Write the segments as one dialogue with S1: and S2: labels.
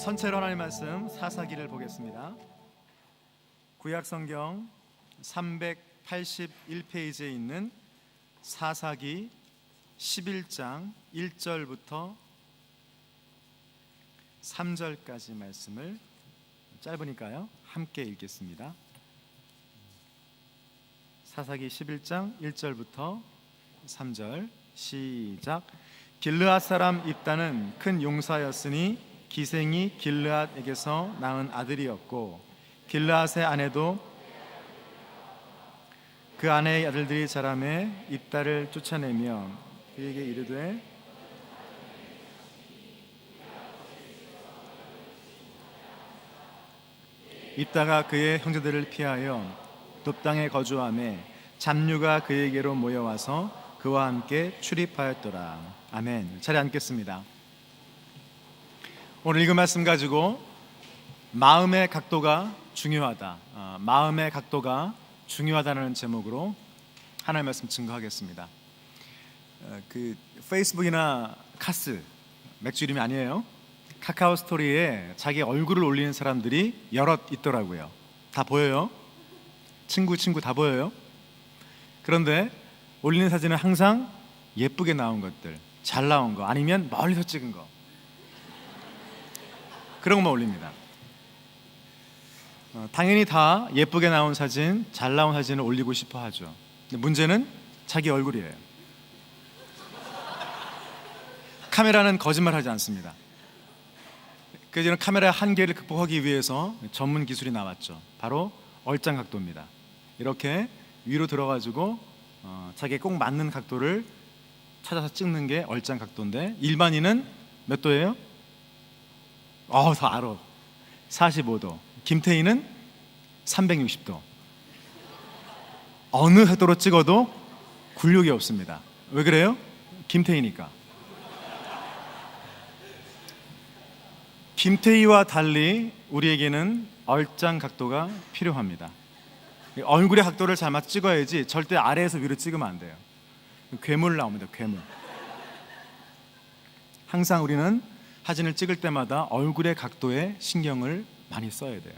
S1: 선체로 하나님의 말씀 사사기를 보겠습니다. 구약성경 381페이지에 있는 사사기 11장 1절부터 3절까지 말씀을 짧으니까요 함께 읽겠습니다. 사사기 11장 1절부터 3절 시작. 길르앗 사람 입다는 큰 용사였으니 기생이 길르앗에게서 낳은 아들이었고, 길르앗의 아내도 그 아내의 아들들이 자라매 입다를 쫓아내며 그에게 이르되 입다가 그의 형제들을 피하여 돕당에 거주하며 잡류가 그에게로 모여와서 그와 함께 출입하였더라. 아멘. 자리에 앉겠습니다. 오늘 읽은 말씀 가지고 마음의 각도가 중요하다, 마음의 각도가 중요하다는 제목으로 하나님의 말씀 증거하겠습니다. 그 페이스북이나 카스, 맥주 이름이 아니에요, 카카오 스토리에 자기 얼굴을 올리는 사람들이 여럿 있더라고요. 다 보여요. 친구 다 보여요. 그런데 올리는 사진은 항상 예쁘게 나온 것들, 잘 나온 거, 아니면 멀리서 찍은 거, 그런 것만 올립니다. 당연히 다 예쁘게 나온 사진, 잘 나온 사진을 올리고 싶어 하죠. 근데 문제는 자기 얼굴이에요. 카메라는 거짓말하지 않습니다. 그래서 저는 카메라의 한계를 극복하기 위해서 전문 기술이 나왔죠. 바로 얼짱 각도입니다. 이렇게 위로 들어가지고 자기에 꼭 맞는 각도를 찾아서 찍는 게 얼짱 각도인데, 일반인은 몇 도예요? 다 알아. 45도. 김태희는 360도. 어느 각도로 찍어도 굴욕이 없습니다. 왜 그래요? 김태희니까. 김태희와 달리 우리에게는 얼짱 각도가 필요합니다. 얼굴의 각도를 잘 맞춰 찍어야지 절대 아래에서 위로 찍으면 안 돼요. 괴물 나옵니다. 괴물. 항상 우리는 사진을 찍을 때마다 얼굴의 각도에 신경을 많이 써야 돼요.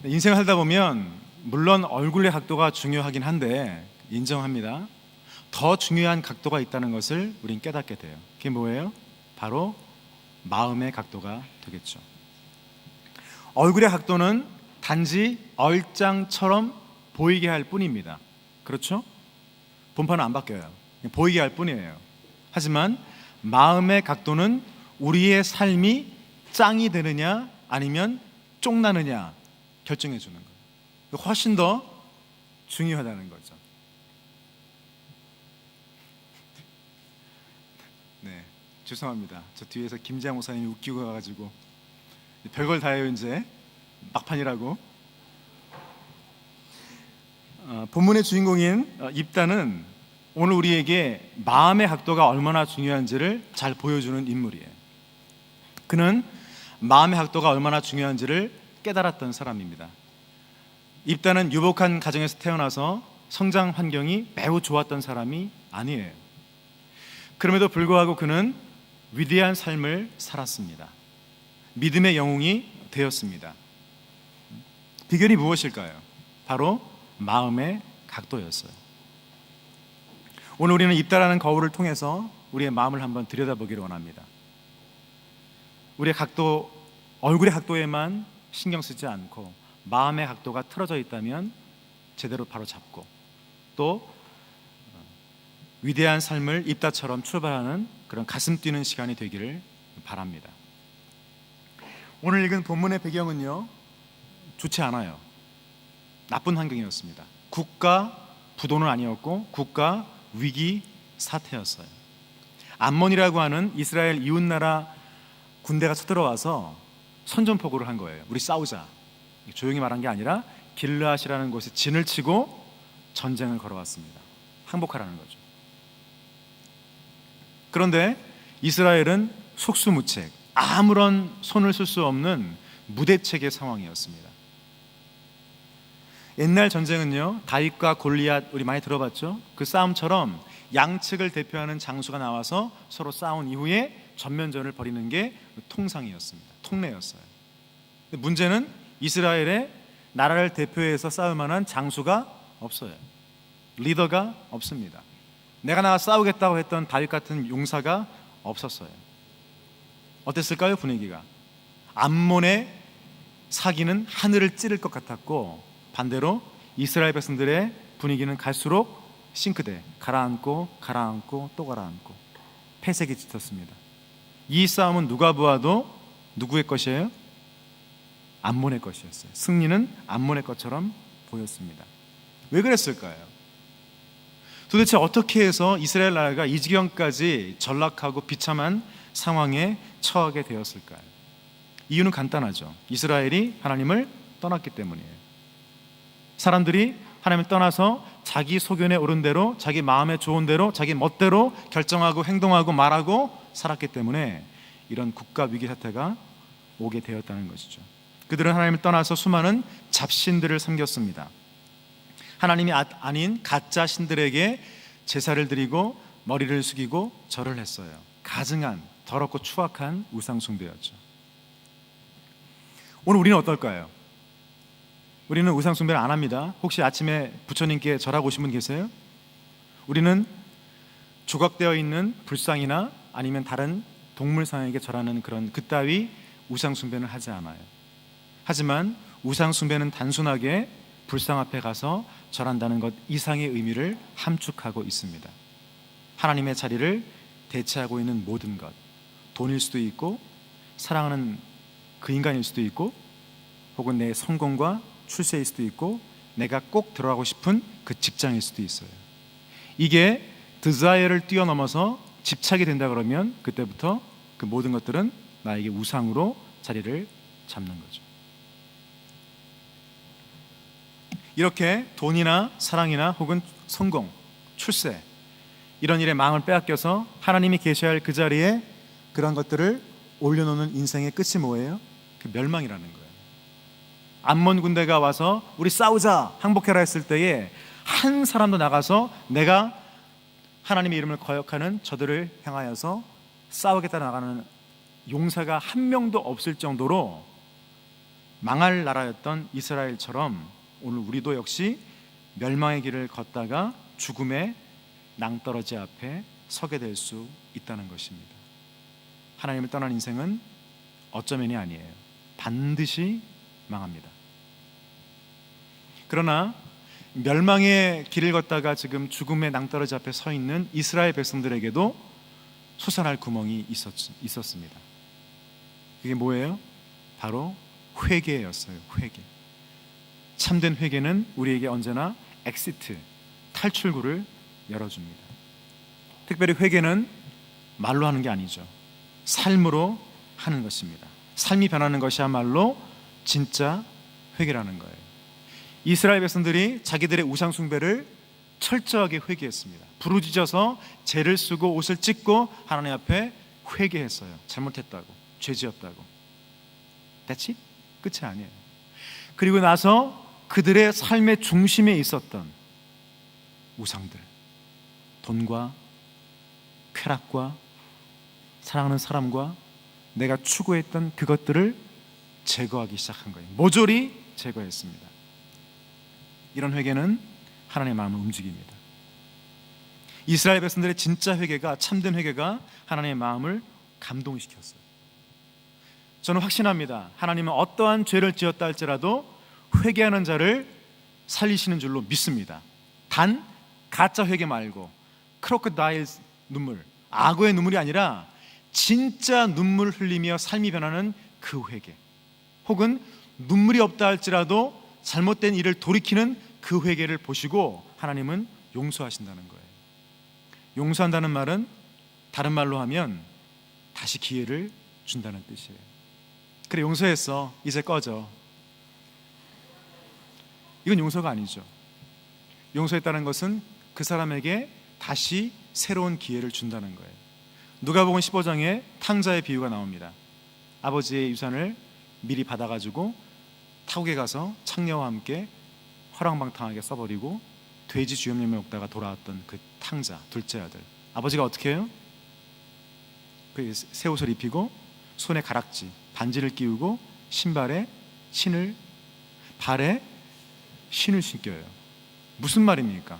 S1: 인생을 살다 보면 물론 얼굴의 각도가 중요하긴 한데, 인정합니다. 더 중요한 각도가 있다는 것을 우린 깨닫게 돼요. 그게 뭐예요? 바로 마음의 각도가 되겠죠. 얼굴의 각도는 단지 얼짱처럼 보이게 할 뿐입니다. 그렇죠? 본판은 안 바뀌어요. 보이게 할 뿐이에요. 하지만 마음의 각도는 우리의 삶이 짱이 되느냐 아니면 쫑나느냐 결정해 주는 거예요. 훨씬 더 중요하다는 거죠. 네, 죄송합니다. 저 뒤에서 김재양 목사님이 웃기고 가가지고 별걸 다 해요. 이제 막판이라고. 본문의 주인공인 입다는 오늘 우리에게 마음의 각도가 얼마나 중요한지를 잘 보여주는 인물이에요. 그는 마음의 각도가 얼마나 중요한지를 깨달았던 사람입니다. 입다는 유복한 가정에서 태어나서 성장 환경이 매우 좋았던 사람이 아니에요. 그럼에도 불구하고 그는 위대한 삶을 살았습니다. 믿음의 영웅이 되었습니다. 비결이 무엇일까요? 바로 마음의 각도였어요. 오늘 우리는 입다라는 거울을 통해서 우리의 마음을 한번 들여다보기를 원합니다. 우리의 각도, 얼굴의 각도에만 신경 쓰지 않고 마음의 각도가 틀어져 있다면 제대로 바로 잡고, 또 위대한 삶을 입다처럼 출발하는 그런 가슴 뛰는 시간이 되기를 바랍니다. 오늘 읽은 본문의 배경은요, 좋지 않아요. 나쁜 환경이었습니다. 국가 부도는 아니었고 국가 위기 사태였어요. 암몬이라고 하는 이스라엘 이웃나라 군대가 쳐들어와서 선전포고를 한 거예요. 우리 싸우자. 조용히 말한 게 아니라 길르앗이라는 곳에 진을 치고 전쟁을 걸어왔습니다. 항복하라는 거죠. 그런데 이스라엘은 속수무책, 아무런 손을 쓸 수 없는 무대책의 상황이었습니다. 옛날 전쟁은요, 다윗과 골리앗 우리 많이 들어봤죠? 그 싸움처럼 양측을 대표하는 장수가 나와서 서로 싸운 이후에 전면전을 벌이는 게 통상이었습니다. 통례였어요. 근데 문제는 이스라엘의 나라를 대표해서 싸울 만한 장수가 없어요. 리더가 없습니다. 내가 나가 싸우겠다고 했던 다윗 같은 용사가 없었어요. 어땠을까요? 분위기가 암몬의 사기는 하늘을 찌를 것 같았고, 반대로 이스라엘 백성들의 분위기는 갈수록 싱크대, 가라앉고 가라앉고 또 가라앉고 패색이 짙었습니다. 이 싸움은 누가 보아도 누구의 것이에요? 암몬의 것이었어요. 승리는 암몬의 것처럼 보였습니다. 왜 그랬을까요? 도대체 어떻게 해서 이스라엘 나라가 이 지경까지 전락하고 비참한 상황에 처하게 되었을까요? 이유는 간단하죠. 이스라엘이 하나님을 떠났기 때문이에요. 사람들이 하나님을 떠나서 자기 소견에 오른 대로, 자기 마음에 좋은 대로, 자기 멋대로 결정하고 행동하고 말하고 살았기 때문에 이런 국가 위기 사태가 오게 되었다는 것이죠. 그들은 하나님을 떠나서 수많은 잡신들을 섬겼습니다. 하나님이 아닌 가짜 신들에게 제사를 드리고 머리를 숙이고 절을 했어요. 가증한, 더럽고 추악한 우상 숭배였죠. 오늘 우리는 어떨까요? 우리는 우상 숭배를 안 합니다. 혹시 아침에 부처님께 절하고 오신 분 계세요? 우리는 조각되어 있는 불상이나 아니면 다른 동물상에게 절하는 그런 그따위 우상 숭배는 하지 않아요. 하지만 우상 숭배는 단순하게 불상 앞에 가서 절한다는 것 이상의 의미를 함축하고 있습니다. 하나님의 자리를 대체하고 있는 모든 것, 돈일 수도 있고 사랑하는 그 인간일 수도 있고 혹은 내 성공과 출세일 수도 있고 내가 꼭 들어가고 싶은 그 직장일 수도 있어요. 이게 desire를 뛰어넘어서 집착이 된다 그러면 그때부터 그 모든 것들은 나에게 우상으로 자리를 잡는 거죠. 이렇게 돈이나 사랑이나 혹은 성공, 출세 이런 일에 마음을 빼앗겨서 하나님이 계셔야 할 그 자리에 그런 것들을 올려놓는 인생의 끝이 뭐예요? 그 멸망이라는 거예요. 암몬 군대가 와서 우리 싸우자 항복해라 했을 때에 한 사람도 나가서 내가 하나님의 이름을 거역하는 저들을 향하여서 싸우겠다 나가는 용사가 한 명도 없을 정도로 망할 나라였던 이스라엘처럼 오늘 우리도 역시 멸망의 길을 걷다가 죽음의 낭떠러지 앞에 서게 될 수 있다는 것입니다. 하나님을 떠난 인생은 어쩌면이 아니에요. 반드시 망합니다. 그러나 멸망의 길을 걷다가 지금 죽음의 낭떠러지 앞에 서 있는 이스라엘 백성들에게도 솟아날 구멍이 있었습니다. 그게 뭐예요? 바로 회개였어요. 회개. 참된 회개는 우리에게 언제나 엑시트, 탈출구를 열어줍니다. 특별히 회개는 말로 하는 게 아니죠. 삶으로 하는 것입니다. 삶이 변하는 것이야말로 진짜 회개라는 거예요. 이스라엘 백성들이 자기들의 우상 숭배를 철저하게 회개했습니다. 부르짖어서 죄를 쓰고 옷을 찢고 하나님 앞에 회개했어요. 잘못했다고, 죄지었다고. That's it? 끝이 아니에요. 그리고 나서 그들의 삶의 중심에 있었던 우상들, 돈과 쾌락과 사랑하는 사람과 내가 추구했던 그것들을 제거하기 시작한 거예요. 모조리 제거했습니다. 이런 회개는 하나님의 마음을 움직입니다. 이스라엘 백성들의 진짜 회개가, 참된 회개가 하나님의 마음을 감동시켰어요. 저는 확신합니다. 하나님은 어떠한 죄를 지었다 할지라도 회개하는 자를 살리시는 줄로 믿습니다. 단 가짜 회개 말고 크로커다일 눈물, 악어의 눈물이 아니라 진짜 눈물 흘리며 삶이 변하는 그 회개, 혹은 눈물이 없다 할지라도 잘못된 일을 돌이키는 그 회개를 보시고 하나님은 용서하신다는 거예요. 용서한다는 말은 다른 말로 하면 다시 기회를 준다는 뜻이에요. 그래, 용서했어, 이제 꺼져. 이건 용서가 아니죠. 용서했다는 것은 그 사람에게 다시 새로운 기회를 준다는 거예요. 누가복음 15장에 탕자의 비유가 나옵니다. 아버지의 유산을 미리 받아가지고 타국에 가서 창녀와 함께 허랑방탕하게 써버리고 돼지 주염님을 먹다가 돌아왔던 그 탕자, 둘째 아들. 아버지가 어떻게 해요? 그 새 옷을 입히고 손에 가락지, 반지를 끼우고 신발에 신을, 발에 신을 신겨요. 무슨 말입니까?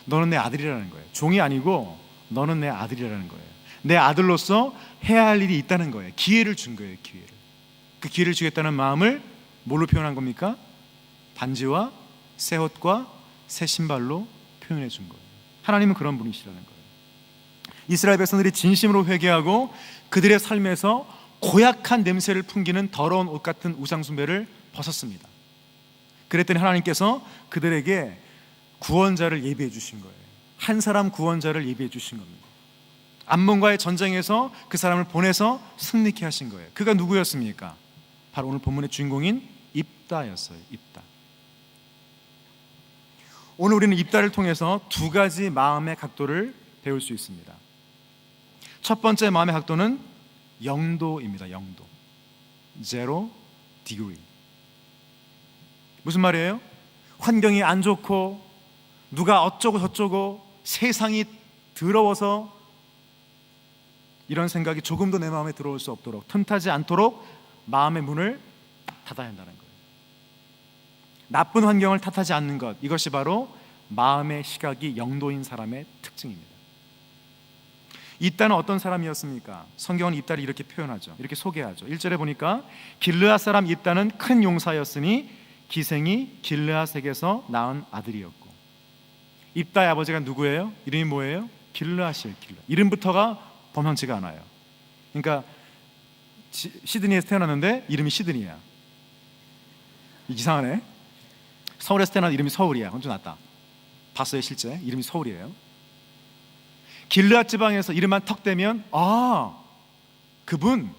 S1: 너는 내 아들이라는 거예요. 종이 아니고 너는 내 아들이라는 거예요. 내 아들로서 해야 할 일이 있다는 거예요. 기회를 준 거예요. 기회를. 그 기회를 주겠다는 마음을 뭘로 표현한 겁니까? 반지와 새 옷과 새 신발로 표현해 준 거예요. 하나님은 그런 분이시라는 거예요. 이스라엘 백성들이 진심으로 회개하고 그들의 삶에서 고약한 냄새를 풍기는 더러운 옷 같은 우상 숭배를 벗었습니다. 그랬더니 하나님께서 그들에게 구원자를 예비해 주신 거예요. 한 사람 구원자를 예비해 주신 겁니다. 암몬과의 전쟁에서 그 사람을 보내서 승리케 하신 거예요. 그가 누구였습니까? 바로 오늘 본문의 주인공인 입다였어요. 입다. 오늘 우리는 입다를 통해서 두 가지 마음의 각도를 배울 수 있습니다. 첫 번째 마음의 각도는 영도입니다. 영도. Zero degree. 무슨 말이에요? 환경이 안 좋고 누가 어쩌고 저쩌고 세상이 더러워서 이런 생각이 조금도 내 마음에 들어올 수 없도록, 틈타지 않도록 마음의 문을 닫아야 한다는 거예요. 나쁜 환경을 탓하지 않는 것, 이것이 바로 마음의 시각이 영도인 사람의 특징입니다. 입다는 어떤 사람이었습니까? 성경은 입다를 이렇게 표현하죠. 이렇게 소개하죠. 1절에 보니까 길르앗 사람 입다는 큰 용사였으니 기생이 길르앗에게서 낳은 아들이었고. 입다의 아버지가 누구예요? 이름이 뭐예요? 길르앗이에요. 길르앗. 이름부터가 범상치가 않아요. 그러니까 시드니에서 태어났는데 이름이 시드니야. 이상하네. 서울에서 태어난 이름이 서울이야. 그건 좀 낫다. 봤어요, 실제. 이름이 서울이에요. 길르앗 지방에서 이름만 턱 대면 그분,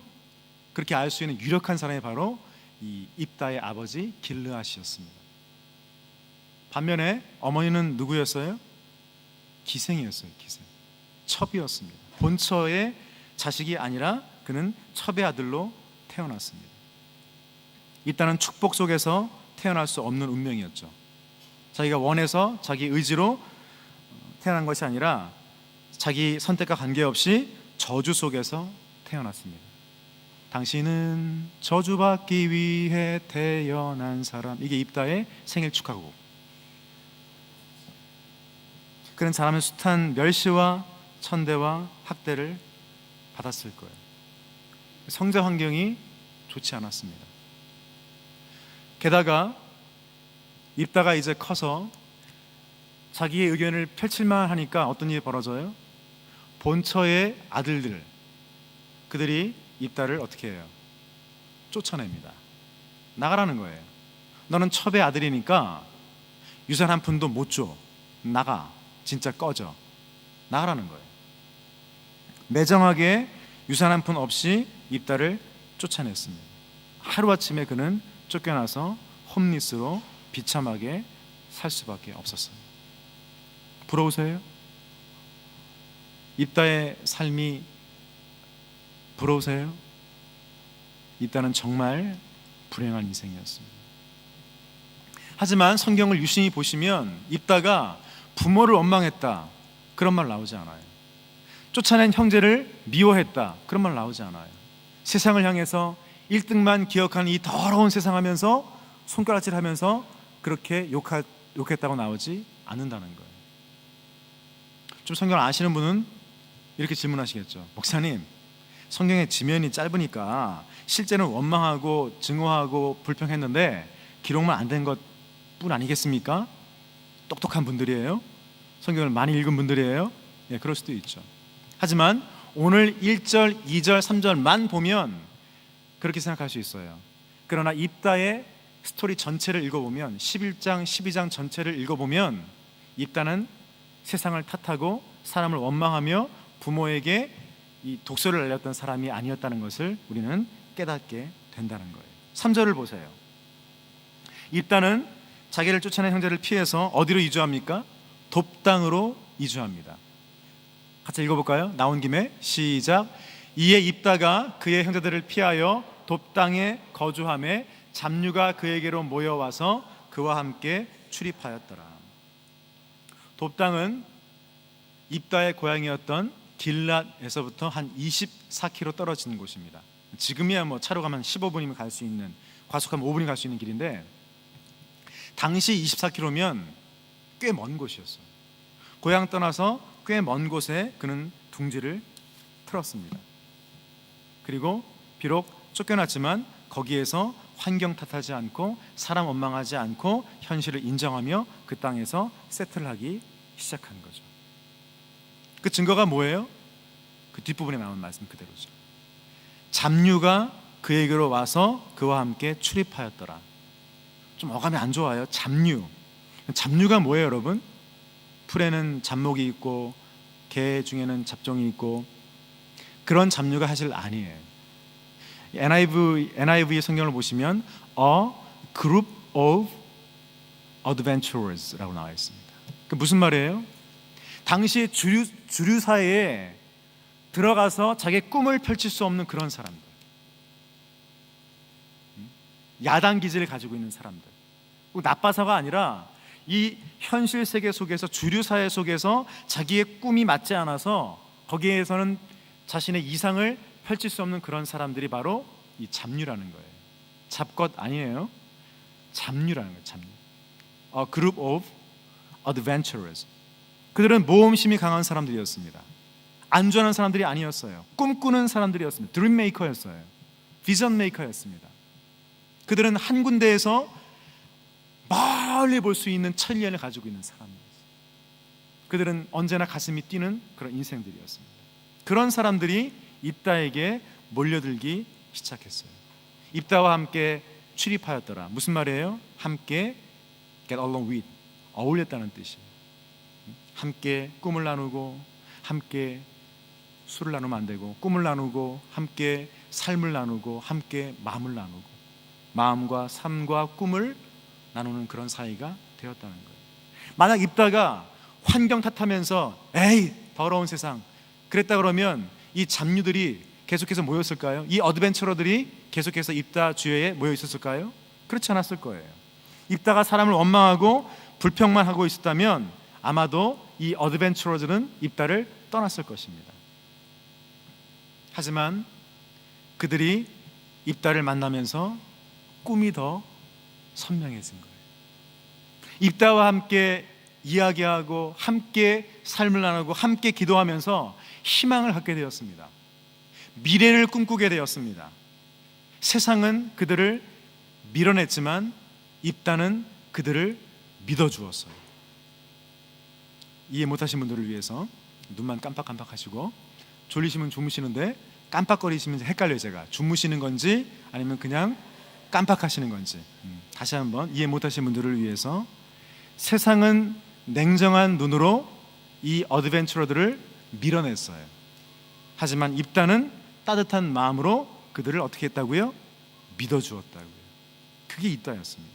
S1: 그렇게 알 수 있는 유력한 사람이 바로 이 입다의 아버지 길르앗이었습니다. 반면에 어머니는 누구였어요? 기생이었어요. 기생. 첩이었습니다. 본처의 자식이 아니라 그는 첩의 아들로 태어났습니다. 입다는 축복 속에서 태어날 수 없는 운명이었죠. 자기가 원해서 자기 의지로 태어난 것이 아니라 자기 선택과 관계없이 저주 속에서 태어났습니다. 당신은 저주받기 위해 태어난 사람. 이게 입다의 생일 축하곡. 그는 사람의 숱한 멸시와 천대와 학대를 받았을 거예요. 성장 환경이 좋지 않았습니다. 게다가 입다가 이제 커서 자기의 의견을 펼칠만 하니까 어떤 일이 벌어져요? 본처의 아들들, 그들이 입다를 어떻게 해요? 쫓아냅니다. 나가라는 거예요. 너는 첩의 아들이니까 유산 한 푼도 못 줘. 나가. 진짜 꺼져. 나가라는 거예요. 매정하게 유산 한 푼 없이 입다를 쫓아냈습니다. 하루아침에 그는 쫓겨나서 홈리스로 비참하게 살 수밖에 없었어요. 부러우세요? 입다의 삶이 부러우세요? 입다는 정말 불행한 인생이었습니다. 하지만 성경을 유심히 보시면 입다가 부모를 원망했다, 그런 말 나오지 않아요. 쫓아낸 형제를 미워했다, 그런 말 나오지 않아요. 세상을 향해서 1등만 기억하는 이 더러운 세상 하면서 손가락질하면서 그렇게 욕했다고 나오지 않는다는 거예요. 좀 성경을 아시는 분은 이렇게 질문하시겠죠. 목사님, 성경의 지면이 짧으니까 실제는 원망하고 증오하고 불평했는데 기록만 안 된 것뿐 아니겠습니까? 똑똑한 분들이에요. 성경을 많이 읽은 분들이에요. 예, 그럴 수도 있죠. 하지만 오늘 1절, 2절, 3절만 보면 그렇게 생각할 수 있어요. 그러나 입다의 스토리 전체를 읽어보면 11장, 12장 전체를 읽어보면 입다는 세상을 탓하고 사람을 원망하며 부모에게 이 독소를 날렸던 사람이 아니었다는 것을 우리는 깨닫게 된다는 거예요. 3절을 보세요. 입다는 자기를 쫓아낸 형제를 피해서 어디로 이주합니까? 돕당으로 이주합니다. 같이 읽어볼까요? 나온 김에 시작. 이에 입다가 그의 형제들을 피하여 돕당에 거주하매 잡류가 그에게로 모여와서 그와 함께 출입하였더라. 돕당은 입다의 고향이었던 길랏에서부터 한 24km 떨어지는 곳입니다. 지금이야 뭐 차로 가면 15분이면 갈 수 있는, 과속하면 5분이 갈 수 있는 길인데 당시 24km면 꽤 먼 곳이었어요. 고향 떠나서 꽤 먼 곳에 그는 둥지를 틀었습니다. 그리고 비록 쫓겨났지만 거기에서 환경 탓하지 않고 사람 원망하지 않고 현실을 인정하며 그 땅에서 세틀을 하기 시작한 거죠. 그 증거가 뭐예요? 그 뒷부분에 나온 말씀 그대로죠. 잡류가 그에게로 와서 그와 함께 출입하였더라. 좀 어감이 안 좋아요. 잡류가 뭐예요, 여러분? 풀에는 잡목이 있고 개 중에는 잡종이 있고 그런 잡류가 사실 아니에요. NIV 성경을 보시면 A group of adventurers라고 나와 있습니다. 그 무슨 말이에요? 당시 주류 사회에 들어가서 자기의 꿈을 펼칠 수 없는 그런 사람들, 야단 기질을 가지고 있는 사람들, 나빠서가 아니라 이 현실 세계 속에서 주류 사회 속에서 자기의 꿈이 맞지 않아서 거기에서는 자신의 이상을 펼칠 수 없는 그런 사람들이 바로 이 잡류라는 거예요. 잡것 아니에요. 잡류라는 거예요. 잡류. A group of adventurers. 그들은 모험심이 강한 사람들이었습니다. 안전한 사람들이 아니었어요. 꿈꾸는 사람들이었습니다. 드림 메이커였어요. 비전 메이커였습니다. 그들은 한 군데에서 멀리 볼 수 있는 천리안을 가지고 있는 사람들이었어요. 그들은 언제나 가슴이 뛰는 그런 인생들이었습니다. 그런 사람들이 입다에게 몰려들기 시작했어요. 입다와 함께 출입하였더라. 무슨 말이에요? 함께 get along with, 어울렸다는 뜻이에요. 함께 꿈을 나누고 함께 술을 나누면 안 되고, 꿈을 나누고 함께 삶을 나누고 함께 마음을 나누고, 마음과 삶과 꿈을 나누는 그런 사이가 되었다는 거예요. 만약 입다가 환경 탓하면서 에이 더러운 세상 그랬다 그러면 이 잡류들이 계속해서 모였을까요? 이 어드벤처러들이 계속해서 입다 주위에 모여 있었을까요? 그렇지 않았을 거예요. 입다가 사람을 원망하고 불평만 하고 있었다면 아마도 이 어드벤처러들은 입다를 떠났을 것입니다. 하지만 그들이 입다를 만나면서 꿈이 더 선명해진 거예요. 입다와 함께 이야기하고 함께 삶을 나누고 함께 기도하면서 희망을 갖게 되었습니다. 미래를 꿈꾸게 되었습니다. 세상은 그들을 밀어냈지만 입다는 그들을 믿어주었어요. 이해 못하신 분들을 위해서 눈만 깜빡깜빡하시고, 졸리시면 주무시는데 깜빡거리시면 헷갈려요. 제가 주무시는 건지 아니면 그냥 깜빡하시는 건지. 다시 한번 이해 못하신 분들을 위해서, 세상은 냉정한 눈으로 이 어드벤처러들을 밀어냈어요. 하지만 입다는 따뜻한 마음으로 그들을 어떻게 했다고요? 믿어주었다고요. 그게 입다였습니다.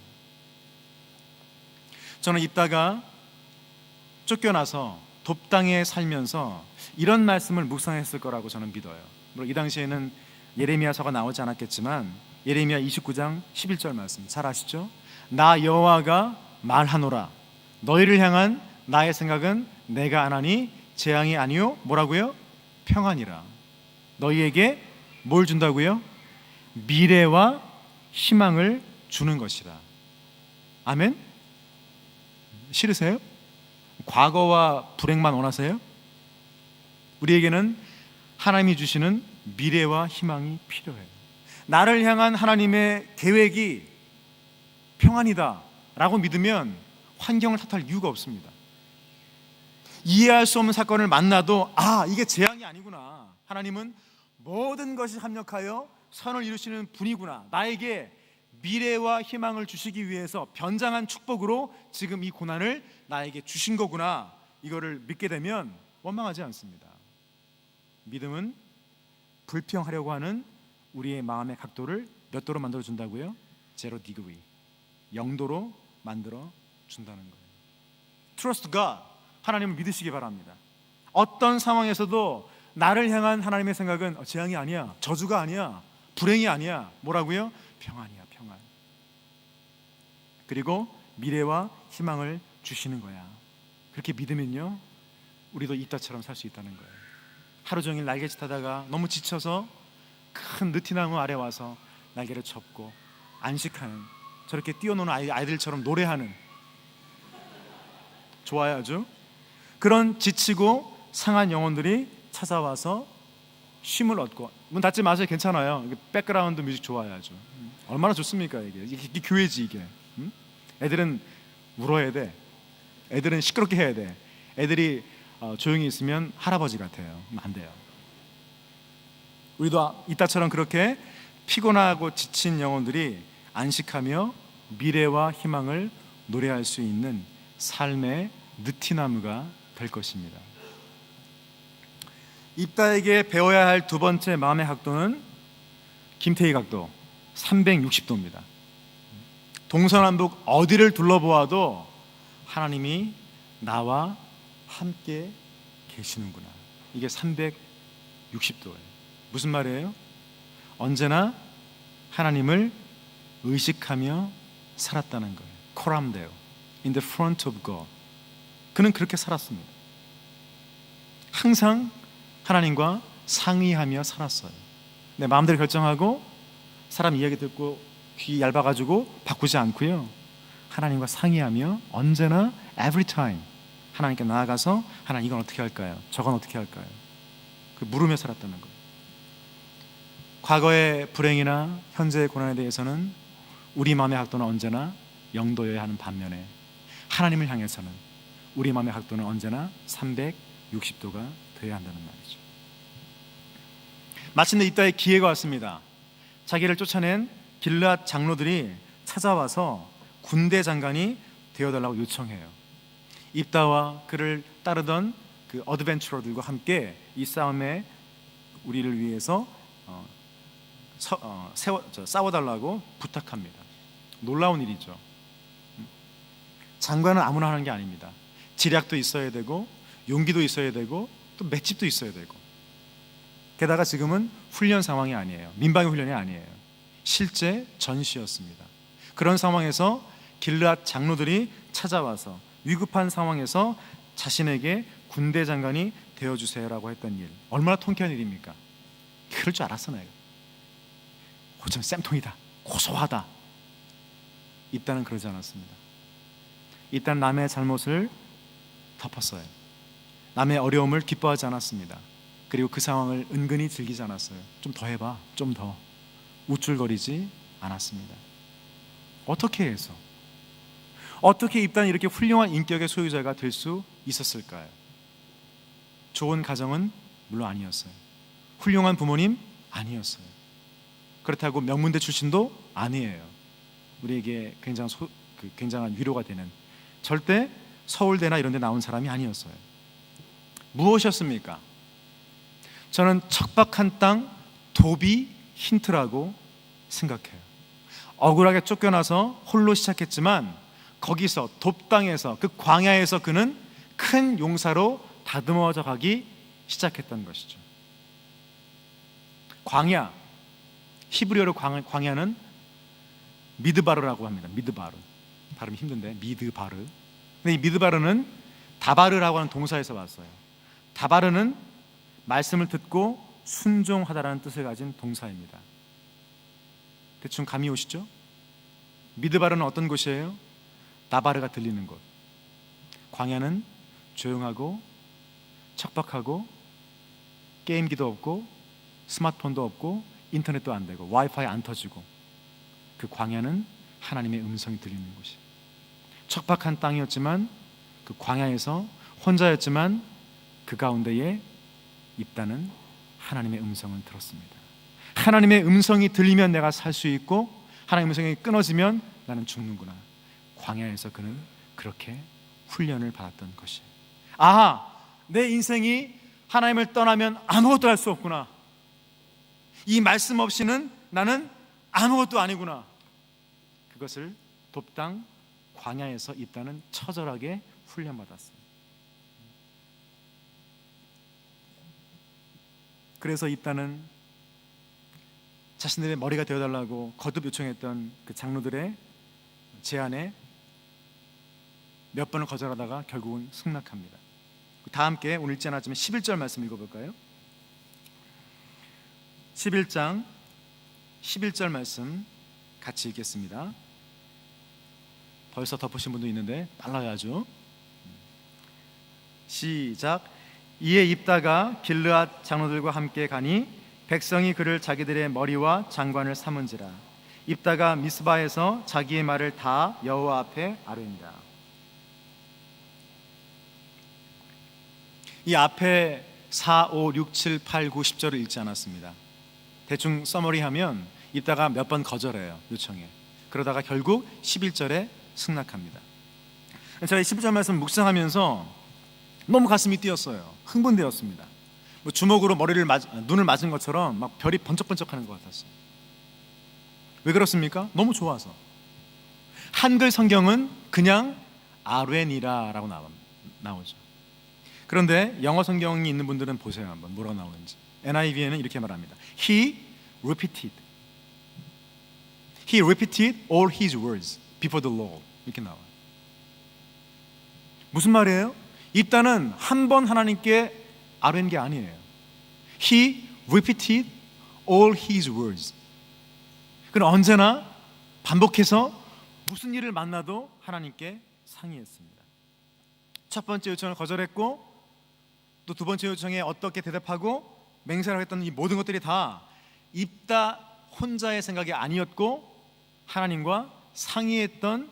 S1: 저는 입다가 쫓겨나서 돕당에 살면서 이런 말씀을 묵상했을 거라고 저는 믿어요. 물론 이 당시에는 예레미야서가 나오지 않았겠지만 예레미야 29장 11절 말씀 잘 아시죠? 나 여호와가 말하노라. 너희를 향한 나의 생각은 내가 안 하니 재앙이 아니요 뭐라고요? 평안이라. 너희에게 뭘 준다고요? 미래와 희망을 주는 것이다. 아멘? 싫으세요? 과거와 불행만 원하세요? 우리에게는 하나님이 주시는 미래와 희망이 필요해요. 나를 향한 하나님의 계획이 평안이다 라고 믿으면 환경을 탓할 이유가 없습니다. 이해할 수 없는 사건을 만나도 이게 재앙이 아니구나, 하나님은 모든 것이 합력하여 선을 이루시는 분이구나, 나에게 미래와 희망을 주시기 위해서 변장한 축복으로 지금 이 고난을 나에게 주신 거구나, 이거를 믿게 되면 원망하지 않습니다. 믿음은 불평하려고 하는 우리의 마음의 각도를 몇 도로 만들어 준다고요? 제로 디그리, 0도로 만들어 준다는 거예요. Trust God, 하나님을 믿으시기 바랍니다. 어떤 상황에서도 나를 향한 하나님의 생각은 재앙이 아니야, 저주가 아니야, 불행이 아니야. 뭐라고요? 평안이야, 평안. 그리고 미래와 희망을 주시는 거야. 그렇게 믿으면요, 우리도 입다처럼 살 수 있다는 거예요. 하루 종일 날갯짓 하다가 너무 지쳐서 큰 느티나무 아래 와서 날개를 접고 안식하는, 저렇게 뛰어노는 아이들처럼 노래하는, 좋아요 아주. 그런 지치고 상한 영혼들이 찾아와서 쉼을 얻고, 문 닫지 마세요, 괜찮아요. 백그라운드 뮤직 좋아요 아주. 얼마나 좋습니까 이게 교회지 이게. 애들은 울어야 돼, 애들은 시끄럽게 해야 돼, 애들이 조용히 있으면 할아버지 같아요. 안 돼요. 우리도 이따처럼 그렇게 피곤하고 지친 영혼들이 안식하며 미래와 희망을 노래할 수 있는 삶의 느티나무가 될 것입니다. 입다에게 배워야 할 두 번째 마음의 각도는 김태희 각도 360도입니다. 동서남북 어디를 둘러보아도 하나님이 나와 함께 계시는구나. 이게 360도예요. 무슨 말이에요? 언제나 하나님을 의식하며 살았다는 거예요. 코람데오, in the front of God. 그는 그렇게 살았습니다. 항상 하나님과 상의하며 살았어요. 내 마음대로 결정하고 사람 이야기 듣고 귀 얇아가지고 바꾸지 않고요, 하나님과 상의하며 언제나 every time 하나님께 나아가서 하나님 이건 어떻게 할까요? 저건 어떻게 할까요? 그 물으며 살았다는 거예요. 과거의 불행이나 현재의 고난에 대해서는 우리 마음의 각도는 언제나 영도여야 하는 반면에 하나님을 향해서는 우리 마음의 각도는 언제나 360도가 되어야 한다는 말이죠. 마침내 입다의 기회가 왔습니다. 자기를 쫓아낸 길르앗 장로들이 찾아와서 군대 장관이 되어달라고 요청해요. 입다와 그를 따르던 그 어드벤처러들과 함께 이 싸움에 우리를 위해서 싸워달라고 부탁합니다. 놀라운 일이죠. 장관은 아무나 하는 게 아닙니다. 지략도 있어야 되고 용기도 있어야 되고 또 맷집도 있어야 되고, 게다가 지금은 훈련 상황이 아니에요. 민방위 훈련이 아니에요. 실제 전시였습니다. 그런 상황에서 길르앗 장로들이 찾아와서 위급한 상황에서 자신에게 군대 장관이 되어주세요라고 했던 일, 얼마나 통쾌한 일입니까? 그럴 줄 알았어 내가. 좀 쌤통이다, 고소하다. 입다는 그러지 않았습니다. 입다는 남의 잘못을 덮었어요. 남의 어려움을 기뻐하지 않았습니다. 그리고 그 상황을 은근히 즐기지 않았어요. 좀 더 해봐, 좀 더. 우쭐거리지 않았습니다. 어떻게 해서, 어떻게 입다는 이렇게 훌륭한 인격의 소유자가 될 수 있었을까요? 좋은 가정은 물론 아니었어요. 훌륭한 부모님 아니었어요. 그렇다고 명문대 출신도 아니에요. 우리에게 굉장한 위로가 되는, 절대 서울대나 이런 데 나온 사람이 아니었어요. 무엇이었습니까? 저는 척박한 땅 도비 힌트라고 생각해요. 억울하게 쫓겨나서 홀로 시작했지만 거기서 돕당에서 그 광야에서 그는 큰 용사로 다듬어져 가기 시작했던 것이죠. 광야, 히브리어로 광야는 미드바르라고 합니다. 미드바르, 발음이 힘든데 미드바르. 근데 이 미드바르는 다바르라고 하는 동사에서 왔어요. 다바르는 말씀을 듣고 순종하다라는 뜻을 가진 동사입니다. 대충 감이 오시죠? 미드바르는 어떤 곳이에요? 다바르가 들리는 곳. 광야는 조용하고 척박하고 게임기도 없고 스마트폰도 없고 인터넷도 안 되고 와이파이 안 터지고, 그 광야는 하나님의 음성이 들리는 곳이. 척박한 땅이었지만 그 광야에서 혼자였지만 그 가운데에 입다는 하나님의 음성을 들었습니다. 하나님의 음성이 들리면 내가 살 수 있고 하나님의 음성이 끊어지면 나는 죽는구나. 광야에서 그는 그렇게 훈련을 받았던 것이, 아하, 내 인생이 하나님을 떠나면 아무것도 할 수 없구나. 이 말씀 없이는 나는 아무것도 아니구나. 그것을 돕당 광야에서 입다는 처절하게 훈련받았어요. 그래서 입다는 자신들의 머리가 되어달라고 거듭 요청했던 그 장로들의 제안에 몇 번을 거절하다가 결국은 승낙합니다. 다 함께 오늘 읽지 않았지만 11절 말씀 읽어볼까요? 11장 11절 말씀 같이 읽겠습니다. 벌써 덮으신 분도 있는데 빨라야죠. 시작. 이에 입다가 길르앗 장로들과 함께 가니 백성이 그를 자기들의 머리와 장관을 삼은지라. 입다가 미스바에서 자기의 말을 다 여호와 앞에 아뢰니라. 이 앞에 4, 5, 6, 7, 8, 9, 10절을 읽지 않았습니다. 대충 서머리하면 입다가 몇 번 거절해요, 요청에. 그러다가 결국 11절에 승낙합니다. 제가 11절 말씀 묵상하면서 너무 가슴이 뛰었어요. 흥분되었습니다. 주먹으로 눈을 맞은 것처럼 막 별이 번쩍번쩍하는 것 같았어요. 왜 그렇습니까? 너무 좋아서. 한글 성경은 그냥 아뢰니라라고 나오죠. 그런데 영어 성경이 있는 분들은 보세요, 한번 뭐라고 나오는지. NIV에는 이렇게 말합니다. He repeated all his words before the Lord. 이렇게 나와요. 무슨 말이에요? 입다는 한 번 하나님께 아뢰는 게 아니에요. He repeated all his words. 그는 언제나 반복해서 무슨 일을 만나도 하나님께 상의했습니다. 첫 번째 요청을 거절했고, 또 두 번째 요청에 어떻게 대답하고 맹세를 했던 이 모든 것들이 다 입다 혼자의 생각이 아니었고 하나님과 상의했던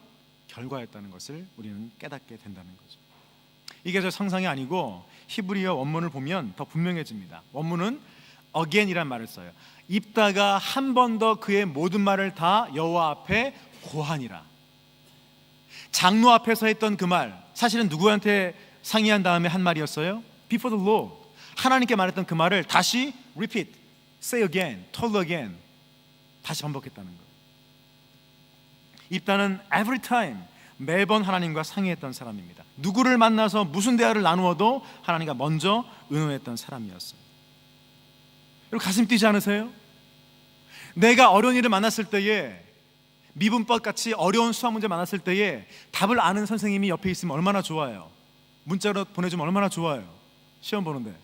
S1: 결과였다는 것을 우리는 깨닫게 된다는 거죠. 이게 저 상상이 아니고 히브리어 원문을 보면 더 분명해집니다. 원문은 again이란 말을 써요. 입다가 한 번 더 그의 모든 말을 다 여호와 앞에 고하니라. 장로 앞에서 했던 그 말, 사실은 누구한테 상의한 다음에 한 말이었어요? Before the Lord. 하나님께 말했던 그 말을 다시 repeat, say again, told again, 다시 반복했다는 것. 입다는 every time, 매번 하나님과 상의했던 사람입니다. 누구를 만나서 무슨 대화를 나누어도 하나님과 먼저 의논했던 사람이었어요. 여러분 가슴 뛰지 않으세요? 내가 어려운 일을 만났을 때에, 미분법 같이 어려운 수학 문제 만났을 때에 답을 아는 선생님이 옆에 있으면 얼마나 좋아요. 문자로 보내주면 얼마나 좋아요. 시험 보는데.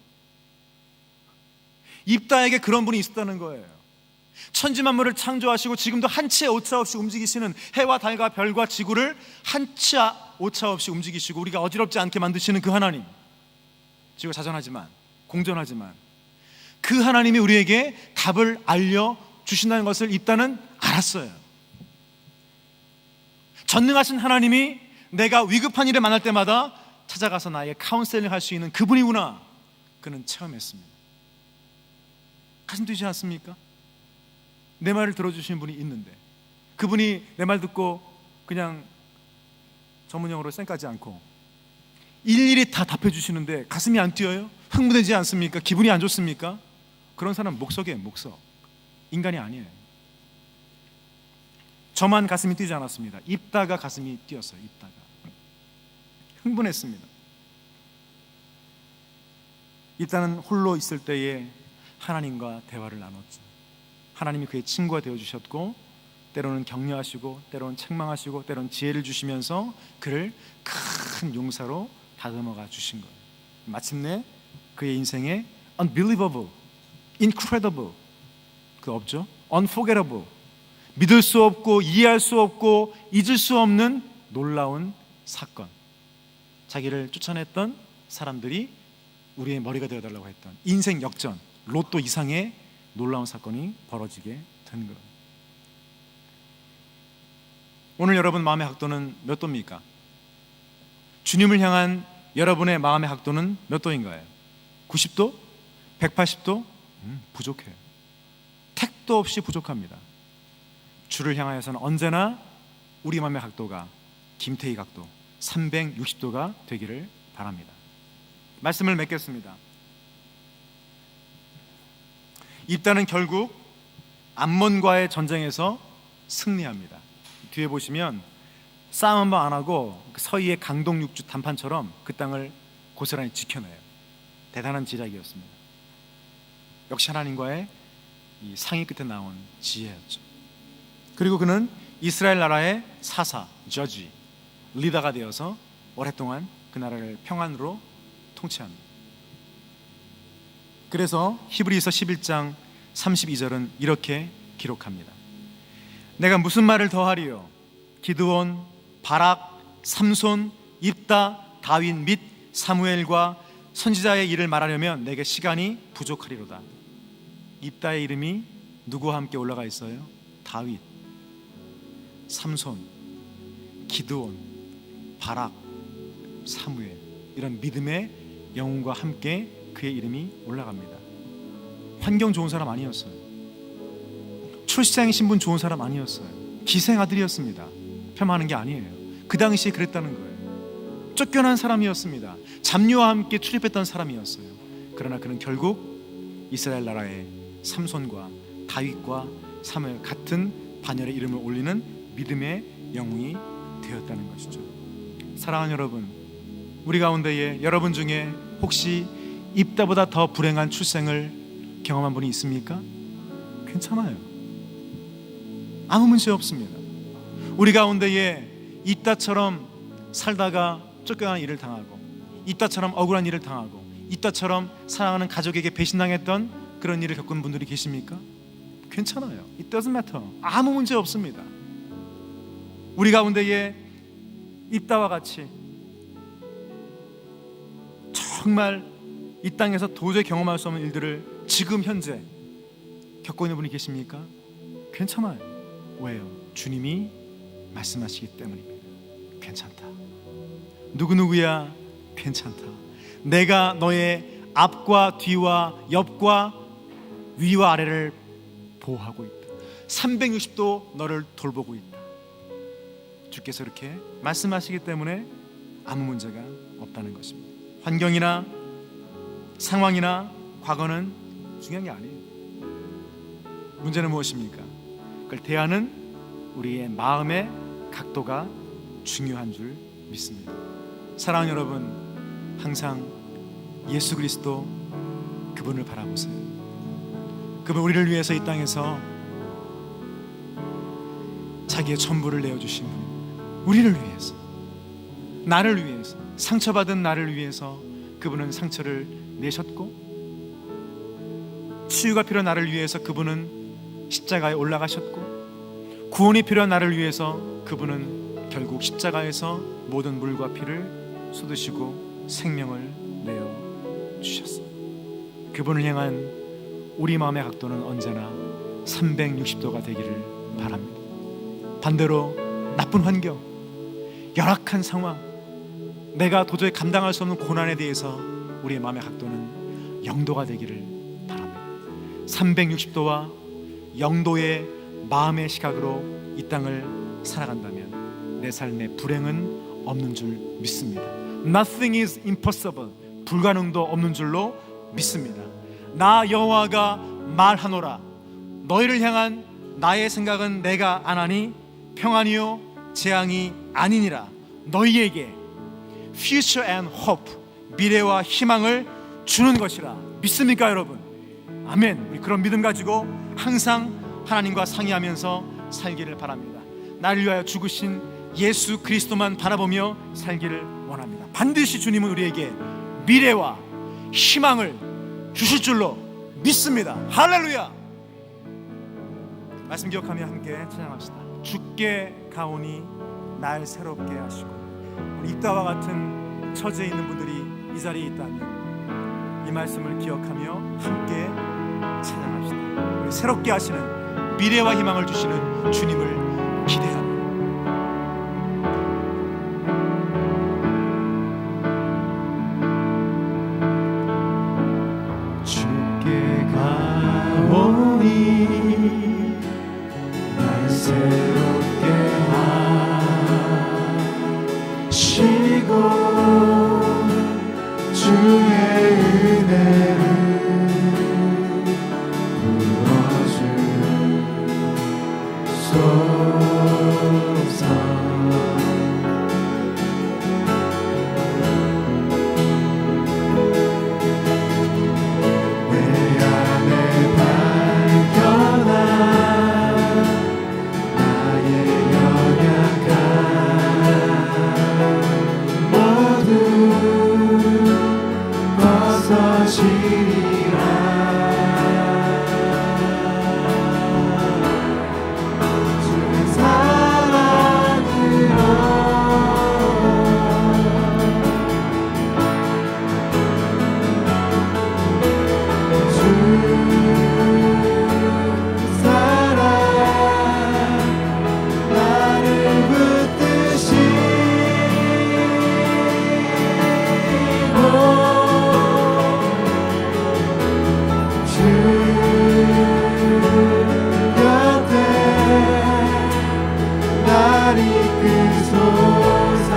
S1: 입다에게 그런 분이 있었다는 거예요. 천지만물을 창조하시고 지금도 한치의 오차 없이 움직이시는 해와 달과 별과 지구를 한치 오차 없이 움직이시고 우리가 어지럽지 않게 만드시는 그 하나님, 지구가 자전하지만 공전하지만 그 하나님이 우리에게 답을 알려주신다는 것을 입다는 알았어요. 전능하신 하나님이 내가 위급한 일을 만날 때마다 찾아가서 나에게 카운셀링 할 수 있는 그분이구나, 그는 체험했습니다. 가슴 뛰지 않습니까? 내 말을 들어주시는 분이 있는데, 그분이 내 말 듣고 그냥 전문용어로 쌩까지 않고 일일이 다 답해 주시는데 가슴이 안 뛰어요? 흥분되지 않습니까? 기분이 안 좋습니까? 그런 사람 목석이에요. 목석. 인간이 아니에요. 저만 가슴이 뛰지 않았습니다. 입다가 가슴이 뛰었어요. 입다가 흥분했습니다. 입다는 홀로 있을 때에 하나님과 대화를 나눴죠. 하나님이 그의 친구가 되어주셨고, 때로는 격려하시고, 때로는 책망하시고, 때로는 지혜를 주시면서 그를 큰 용사로 다듬어가 주신 거예요. 마침내 그의 인생에 unbelievable, incredible, 그 없죠? unforgettable, 믿을 수 없고 이해할 수 없고 잊을 수 없는 놀라운 사건, 자기를 쫓아냈던 사람들이 우리의 머리가 되어달라고 했던 인생 역전, 로또 이상의 놀라운 사건이 벌어지게 된 거예요. 오늘 여러분 마음의 각도는 몇 도입니까? 주님을 향한 여러분의 마음의 각도는 몇 도인가요? 90도? 180도? 부족해요. 택도 없이 부족합니다. 주를 향하여서는 언제나 우리 마음의 각도가 김태희 각도 360도가 되기를 바랍니다. 말씀을 맺겠습니다. 입다는 결국 암몬과의 전쟁에서 승리합니다. 뒤에 보시면 싸움 한번 안 하고 서희의 강동육주 단판처럼 그 땅을 고스란히 지켜내요. 대단한 지략이었습니다. 역시 하나님과의 이 상의 끝에 나온 지혜였죠. 그리고 그는 이스라엘 나라의 사사, 저지, 리더가 되어서 오랫동안 그 나라를 평안으로 통치합니다. 그래서 히브리서 11장 32절은 이렇게 기록합니다. 내가 무슨 말을 더하리요? 기드온, 바락, 삼손, 입다, 다윗 및 사무엘과 선지자의 일을 말하려면 내게 시간이 부족하리로다. 입다의 이름이 누구와 함께 올라가 있어요? 다윗, 삼손, 기드온, 바락, 사무엘, 이런 믿음의 영웅과 함께 그의 이름이 올라갑니다. 환경 좋은 사람 아니었어요. 출생 신분 좋은 사람 아니었어요. 기생 아들이었습니다. 폄하하는 게 아니에요. 그 당시에 그랬다는 거예요. 쫓겨난 사람이었습니다. 잡류와 함께 출입했던 사람이었어요. 그러나 그는 결국 이스라엘 나라의 삼손과 다윗과 사무엘 같은 반열의 이름을 올리는 믿음의 영웅이 되었다는 것이죠. 사랑하는 여러분, 우리 가운데에 여러분 중에 혹시 입다보다 더 불행한 출생을 경험한 분이 있습니까? 괜찮아요. 아무 문제 없습니다. 우리 가운데에 입다처럼 살다가 쫓겨난 일을 당하고, 입다처럼 억울한 일을 당하고, 입다처럼 사랑하는 가족에게 배신당했던 그런 일을 겪은 분들이 계십니까? 괜찮아요. It doesn't matter. 아무 문제 없습니다. 우리 가운데에 입다와 같이 정말 이 땅에서 도저히 경험할 수 없는 일들을 지금 현재 겪고 있는 분이 계십니까? 괜찮아요. 왜요? 주님이 말씀하시기 때문입니다. 괜찮다. 누구누구야? 괜찮다. 내가 너의 앞과 뒤와 옆과 위와 아래를 보호하고 있다. 360도 너를 돌보고 있다. 주께서 이렇게 말씀하시기 때문에 아무 문제가 없다는 것입니다. 환경이나 상황이나 과거는 중요한 게 아니에요. 문제는 무엇입니까? 그걸 대하는 우리의 마음의 각도가 중요한 줄 믿습니다. 사랑하는 여러분, 항상 예수 그리스도 그분을 바라보세요. 그분 우리를 위해서 이 땅에서 자기의 전부를 내어주신 분입니다. 우리를 위해서, 나를 위해서, 상처받은 나를 위해서 그분은 상처를 내셨고, 치유가 필요한 나를 위해서 그분은 십자가에 올라가셨고, 구원이 필요한 나를 위해서 그분은 결국 십자가에서 모든 물과 피를 쏟으시고 생명을 내어주셨어요. 그분을 향한 우리 마음의 각도는 언제나 360도가 되기를 바랍니다. 반대로 나쁜 환경, 열악한 상황, 내가 도저히 감당할 수 없는 고난에 대해서 우리의 마음의 각도는 0도가 되기를 바랍니다. 360도와 0도의 마음의 시각으로 이 땅을 살아간다면 내 삶에 불행은 없는 줄 믿습니다. Nothing is impossible. 불가능도 없는 줄로 믿습니다. 나 여호와가 말하노라. 너희를 향한 나의 생각은 내가 안 하니 평안이요 재앙이 아니니라. 너희에게 future and hope, 미래와 희망을 주는 것이라. 믿습니까 여러분? 아멘. 우리 그런 믿음 가지고 항상 하나님과 상의하면서 살기를 바랍니다. 나를 위하여 죽으신 예수 그리스도만 바라보며 살기를 원합니다. 반드시 주님은 우리에게 미래와 희망을 주실 줄로 믿습니다. 할렐루야. 말씀 기억하며 함께 찬양합시다. 주께 가오니 날 새롭게 하시고. 우리 입다와 같은 처지에 있는 분들이 이 자리에 있다면 이 말씀을 기억하며 함께 찬양합시다. 우리 새롭게 하시는 미래와 희망을 주시는 주님을 기대합니다.
S2: 주께 가오니 날 새롭게 하시고 주의 은혜를 부어주소서. 내 안에 발견한 날 이끄소서.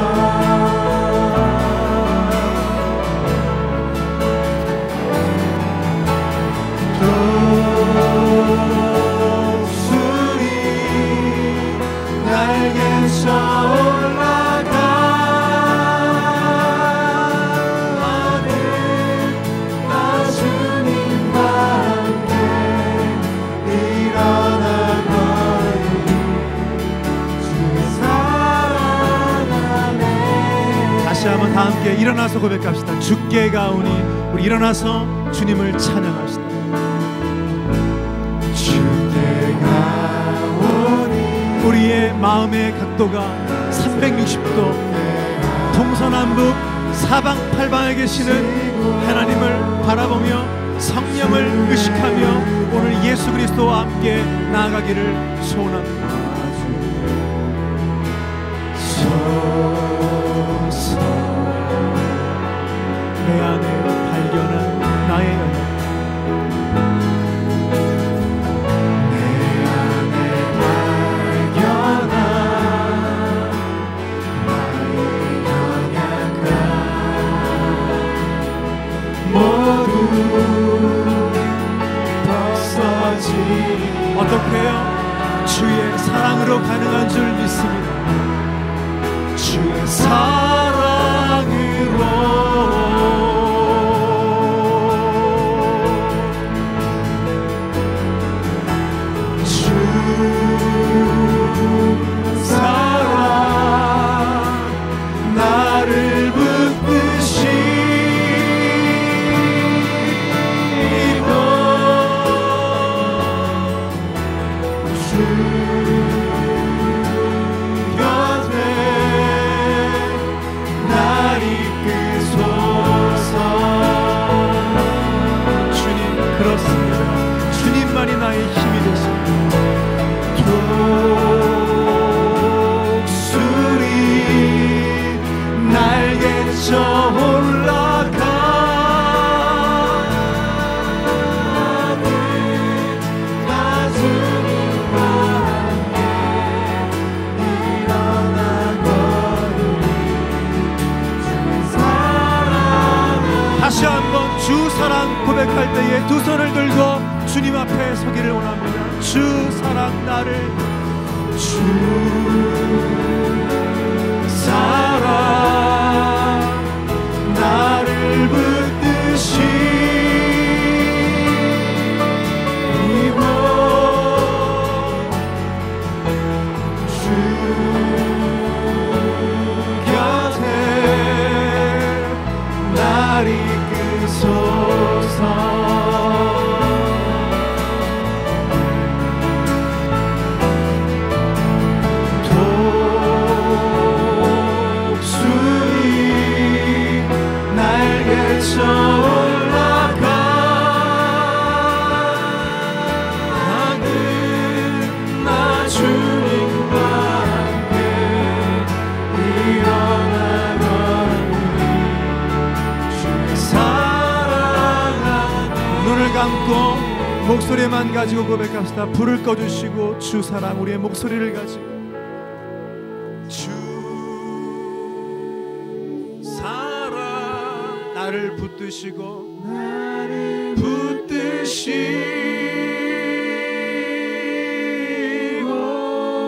S2: 독수리 날개쳐 올라가는 나 주님과 함께 일어나 걸으리 주 사랑하네.
S1: 다시 한번 다 함께 일어나서 고백합시다. 주께 가오니. 우리 일어나서 주님을 찬양합시다.
S2: 주께 가오니
S1: 우리의 마음의 각도가 360도 동서남북 사방팔방에 계시는 하나님을 바라보며 성령을 의식하며 오늘 예수 그리스도와 함께 나아가기를 소원합니다. 내 안에 발견한 나의 연약,
S2: 내 안에 발견한 나의 연약함 모두 벗어지리.
S1: 어떻게 해요? 주의 사랑으로 가능한 줄 믿습니다. 주의 사랑으로
S2: 사랑 나를 붙드시고 주 곁에 날 이끄소서.
S1: 주님 그렇습니다. 주님만이 나의 힘이 되십니다.
S2: 독수리 날개쳐 올라가는 나 주님과 함께 일어나 걸으리 주 사랑하네.
S1: 다시 한번 주 사랑 고백할 때에 두 손을 들고 주님 앞에 서기를 원합니다. 주 사랑 나를
S2: 주 사랑 나를 붙드시고 주 곁에 날 이끄소서. 올라가는 나 주님과 함께 일어나 걸으리 주의 사랑하네.
S1: 눈을 감고 목소리만 가지고 고백합시다. 불을 꺼주시고 주 사랑 우리의 목소리를 가지고 주 사랑 나를 붙드시고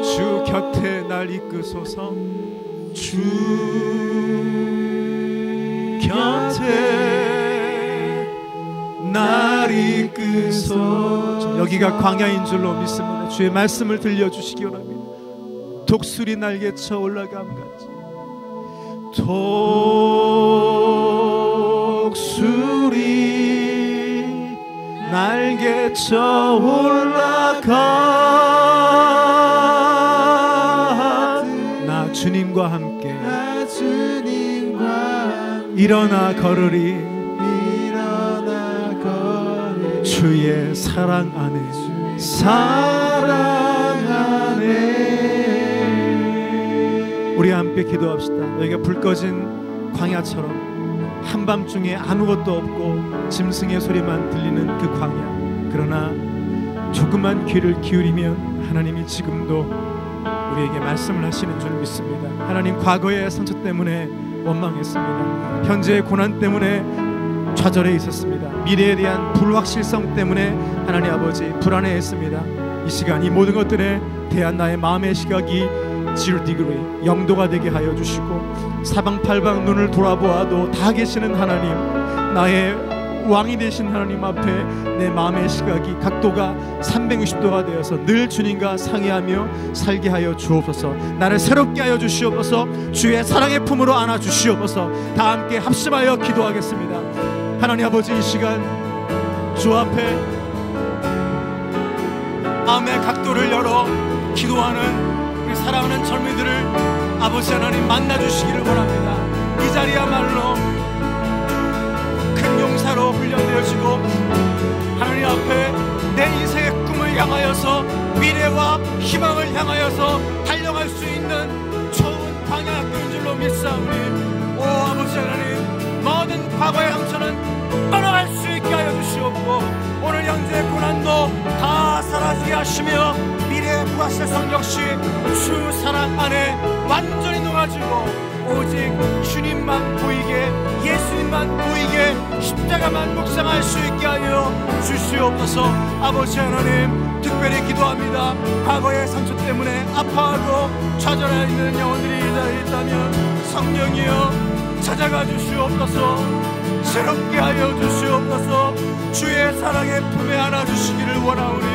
S1: 주 곁에 날 이끄소서.
S2: 주 곁에 날 이끄소서.
S1: 여기가 광야인 줄로 믿습니다. 주의 말씀을 들려주시기 원합니다. 독수리 날개쳐 올라감 같이
S2: 독수리 날개쳐 올라가
S1: 나 주님과 함께
S2: 나 주님과 함께
S1: 일어나 걸으리
S2: 일어나 걸으리
S1: 주의 사랑 안에
S2: 사랑 안에.
S1: 우리 함께 기도합시다. 여기가 불 꺼진 광야처럼 한밤중에 아무것도 없고 짐승의 소리만 들리는 그 광야. 그러나 조금만 귀를 기울이면 하나님이 지금도
S3: 우리에게 말씀을 하시는 줄 믿습니다. 하나님, 과거의 상처 때문에 원망했습니다. 현재의 고난 때문에 좌절해 있었습니다. 미래에 대한 불확실성 때문에 하나님 아버지 불안해했습니다. 이 시간 이 모든 것들에 대한 나의 마음의 시각이 zero degree, 0도가 되게 하여 주시고, 사방팔방 눈을 돌아보아도 다 계시는 하나님, 나의 왕이 되신 하나님 앞에 내 마음의 시각이 각도가 360도가 되어서 늘 주님과 상의하며 살게 하여 주옵소서. 나를 새롭게 하여 주시옵소서. 주의 사랑의 품으로 안아 주시옵소서. 다 함께 합심하여 기도하겠습니다. 하나님 아버지, 이 시간 주 앞에 마음의 각도를 열어 기도하는 우리 사랑하는 젊은이들을 아버지 하나님 만나 주시기를 원합니다. 이 자리야말로 큰 용사로 훈련되어지고 하나님 앞에 내 인생의 꿈을 향하여서, 미래와 희망을 향하여서 달려갈 수 있는 좋은 방향인 줄로 믿사오니, 오 아버지 하나님, 모든 과거의 상처는 떠나갈 수 있게 하여 주시옵고, 오늘 현재 고난도 다 사라지게 하시며, 미래의 불확실성 역시 주 사랑 안에 완전히 녹아지고 오직 주님만 보이게, 예수님만 보이게, 십자가만 묵상할 수 있게 하여 주시옵소서. 아버지 하나님, 특별히 기도합니다. 과거의 상처 때문에 아파하고 좌절해 있는 영혼들이 이 자리에 있다면 성령이여 찾아가 주시옵소서. 새롭게 하여 주시옵소서. 주의 사랑의 품에 안아주시기를 원하오니,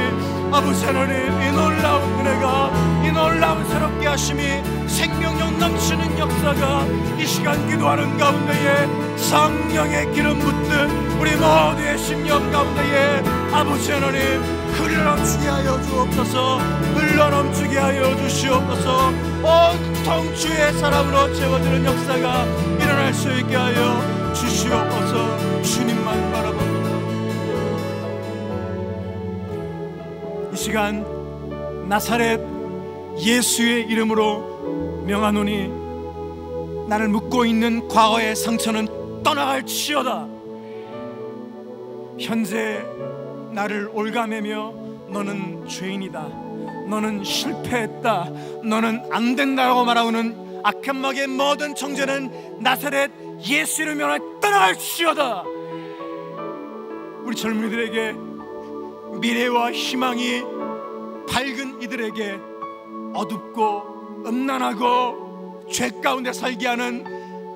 S3: 아버지 하나님, 이 놀라운 은혜가, 이 놀라운 새롭게 하심이, 생명력 넘치는 역사가 이 시간 기도하는 가운데에 성령의 기름 붓듯 우리 모두의 심령 가운데에 아버지 하나님 흘러넘치게 하여 주옵소서. 흘러넘치게 하여 주시옵소서. 온통 주의 사랑으로 채워지는 역사가 일어날 수 있게 하여 주시옵소서. 주님만 바라봅니다. 이 시간 나사렛 예수의 이름으로 명하노니, 나를 묶고 있는 과거의 상처는 떠나갈지어다. 현재 나를 올가매며 너는 죄인이다, 너는 실패했다, 너는 안 된다고 말하는 악한 마귀의 모든 정죄는 나사렛 예수 이름으로 명하노니 떠나갈지어다. 우리 젊은이들에게 미래와 희망이 밝은 이들에게 어둡고 음란하고 죄 가운데 살게 하는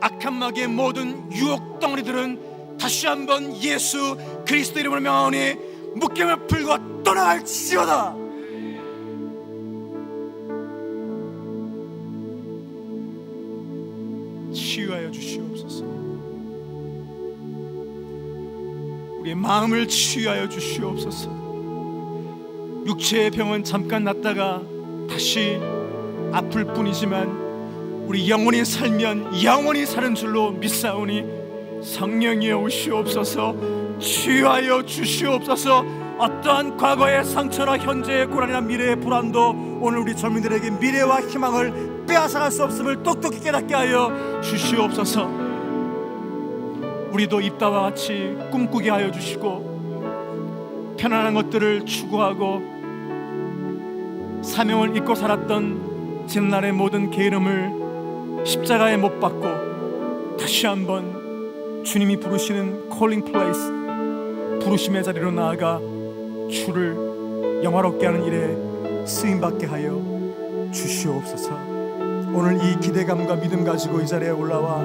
S3: 악한 마귀의 모든 유혹 덩어리들은 다시 한번 예수 그리스도 이름으로 명하오니 묶임을 풀고 떠나갈지어다. 치유하여 주시옵소서. 우리의 마음을 치유하여 주시옵소서. 육체의 병은 잠깐 낫다가 다시 아플 뿐이지만 우리 영혼이 살면 영원히 사는 줄로 믿사오니, 성령이여 오시옵소서. 치유하여 주시옵소서. 어떠한 과거의 상처나 현재의 고난이나 미래의 불안도 오늘 우리 젊은이들에게 미래와 희망을 빼앗아갈 수 없음을 똑똑히 깨닫게 하여 주시옵소서. 우리도 입다와 같이 꿈꾸게 하여 주시고, 편안한 것들을 추구하고 사명을 잊고 살았던 옛날의 모든 게으름을 십자가에 못 박고 다시 한번 주님이 부르시는 콜링 플레이스, 부르심의 자리로 나아가 주를 영화롭게 하는 일에 쓰임받게 하여 주시옵소서. 오늘 이 기대감과 믿음 가지고 이 자리에 올라와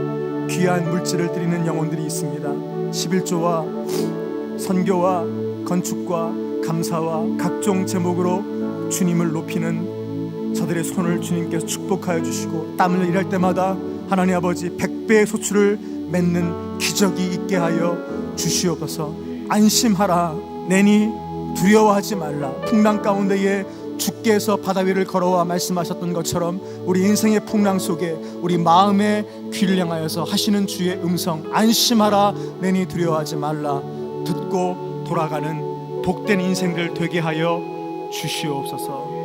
S3: 귀한 물질을 드리는 영혼들이 있습니다. 11조와 선교와 건축과 감사와 각종 제목으로 주님을 높이는 저들의 손을 주님께서 축복하여 주시고, 땀 흘려 일할 때마다 하나님 아버지 100배의 소출을 맺는 기적이 있게 하여 주시옵소서. 안심하라, 내니 두려워하지 말라. 풍랑 가운데에 주께서 바다 위를 걸어와 말씀하셨던 것처럼 우리 인생의 풍랑 속에 우리 마음의 귀를 향하여서 하시는 주의 음성, 안심하라, 내니 두려워하지 말라, 듣고 돌아가는 복된 인생들 되게 하여 주시옵소서.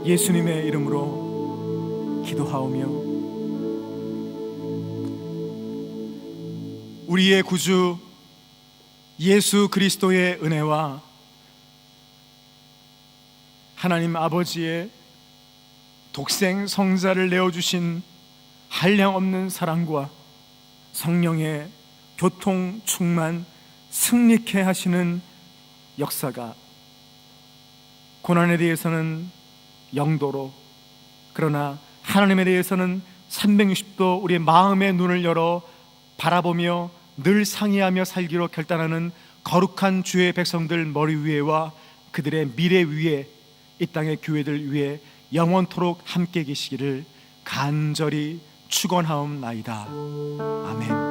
S3: 예수님의 이름으로 기도하오며, 우리의 구주 예수 그리스도의 은혜와 하나님 아버지의 독생 성자를 내어주신 한량없는 사랑과 성령의 교통 충만 승리케 하시는 역사가 고난에 대해서는 영도로, 그러나 하나님에 대해서는 360도 우리의 마음의 눈을 열어 바라보며 늘 상의하며 살기로 결단하는 거룩한 주의 백성들 머리 위에와 그들의 미래 위에, 이 땅의 교회들 위에 영원토록 함께 계시기를 간절히 축원하옵나이다. 아멘.